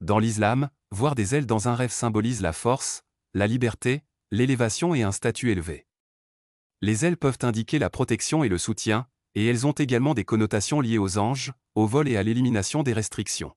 Dans l'islam, voir des ailes dans un rêve symbolise la force, la liberté, l'élévation et un statut élevé. Les ailes peuvent indiquer la protection et le soutien, et elles ont également des connotations liées aux anges, au vol et à l'élimination des restrictions.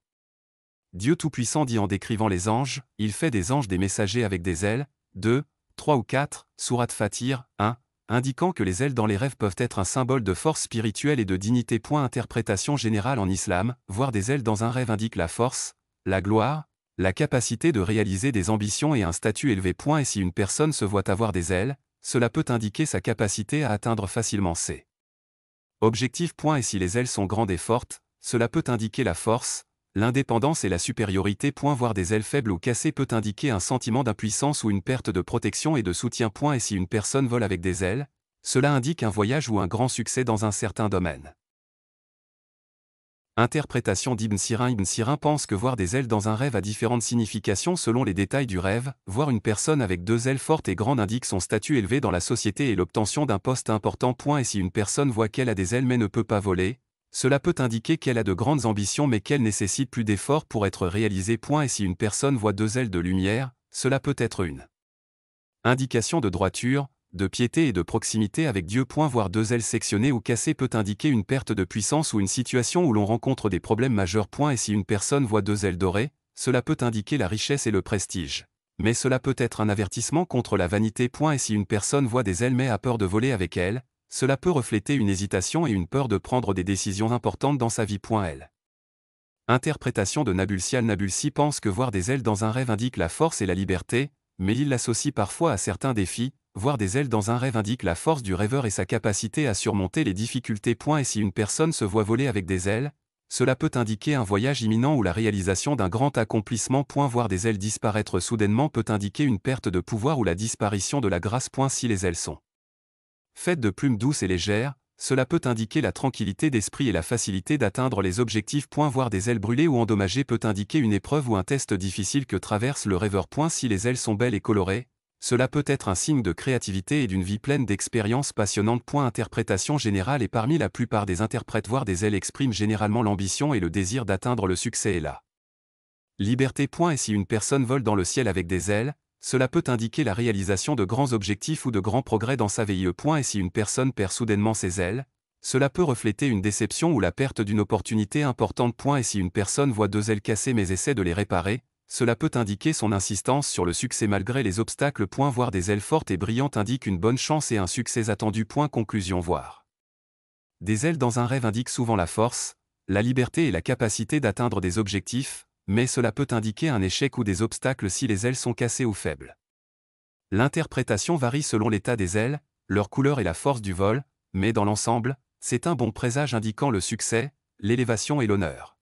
Dieu Tout-Puissant dit en décrivant les anges, il fait des anges des messagers avec des ailes, 2, 3 ou 4, Sourate Fatir, 1, indiquant que les ailes dans les rêves peuvent être un symbole de force spirituelle et de dignité. Interprétation générale en islam, voir des ailes dans un rêve indique la force, la gloire, la capacité de réaliser des ambitions et un statut élevé. Et si une personne se voit avoir des ailes, cela peut indiquer sa capacité à atteindre facilement ses objectifs. Et si les ailes sont grandes et fortes, cela peut indiquer la force, l'indépendance et la supériorité. Voir des ailes faibles ou cassées peut indiquer un sentiment d'impuissance ou une perte de protection et de soutien. Et si une personne vole avec des ailes, cela indique un voyage ou un grand succès dans un certain domaine. Interprétation d'Ibn Sirin. Ibn Sirin pense que voir des ailes dans un rêve a différentes significations selon les détails du rêve. Voir une personne avec 2 ailes fortes et grandes indique son statut élevé dans la société et l'obtention d'un poste important. Et si une personne voit qu'elle a des ailes mais ne peut pas voler, cela peut indiquer qu'elle a de grandes ambitions mais qu'elle nécessite plus d'efforts pour être réalisée. Et si une personne voit 2 ailes de lumière, cela peut être une indication de droiture, de piété et de proximité avec Dieu. Voir 2 ailes sectionnées ou cassées peut indiquer une perte de puissance ou une situation où l'on rencontre des problèmes majeurs. Et si une personne voit 2 ailes dorées, cela peut indiquer la richesse et le prestige. Mais cela peut être un avertissement contre la vanité. Et si une personne voit des ailes mais a peur de voler avec elles, cela peut refléter une hésitation et une peur de prendre des décisions importantes dans sa vie. Elle. Interprétation de Nabulsi. Al-Nabulsi pense que voir des ailes dans un rêve indique la force et la liberté, mais il l'associe parfois à certains défis. Voir des ailes dans un rêve indique la force du rêveur et sa capacité à surmonter les difficultés. Et si une personne se voit voler avec des ailes, cela peut indiquer un voyage imminent ou la réalisation d'un grand accomplissement. Voir des ailes disparaître soudainement peut indiquer une perte de pouvoir ou la disparition de la grâce. Si les ailes sont faites de plumes douces et légères, cela peut indiquer la tranquillité d'esprit et la facilité d'atteindre les objectifs. Voir des ailes brûlées ou endommagées peut indiquer une épreuve ou un test difficile que traverse le rêveur. Si les ailes sont belles et colorées, cela peut être un signe de créativité et d'une vie pleine d'expériences passionnantes. Interprétation générale. Et parmi la plupart des interprètes, voir des ailes exprime généralement l'ambition et le désir d'atteindre le succès et la liberté. Et si une personne vole dans le ciel avec des ailes, cela peut indiquer la réalisation de grands objectifs ou de grands progrès dans sa vie. Et si une personne perd soudainement ses ailes, cela peut refléter une déception ou la perte d'une opportunité importante. Et si une personne voit 2 ailes cassées mais essaie de les réparer, cela peut indiquer son insistance sur le succès malgré les obstacles. Voir des ailes fortes et brillantes indique une bonne chance et un succès attendu. Conclusion. Voir des ailes dans un rêve indique souvent la force, la liberté et la capacité d'atteindre des objectifs, mais cela peut indiquer un échec ou des obstacles si les ailes sont cassées ou faibles. L'interprétation varie selon l'état des ailes, leur couleur et la force du vol, mais dans l'ensemble, c'est un bon présage indiquant le succès, l'élévation et l'honneur.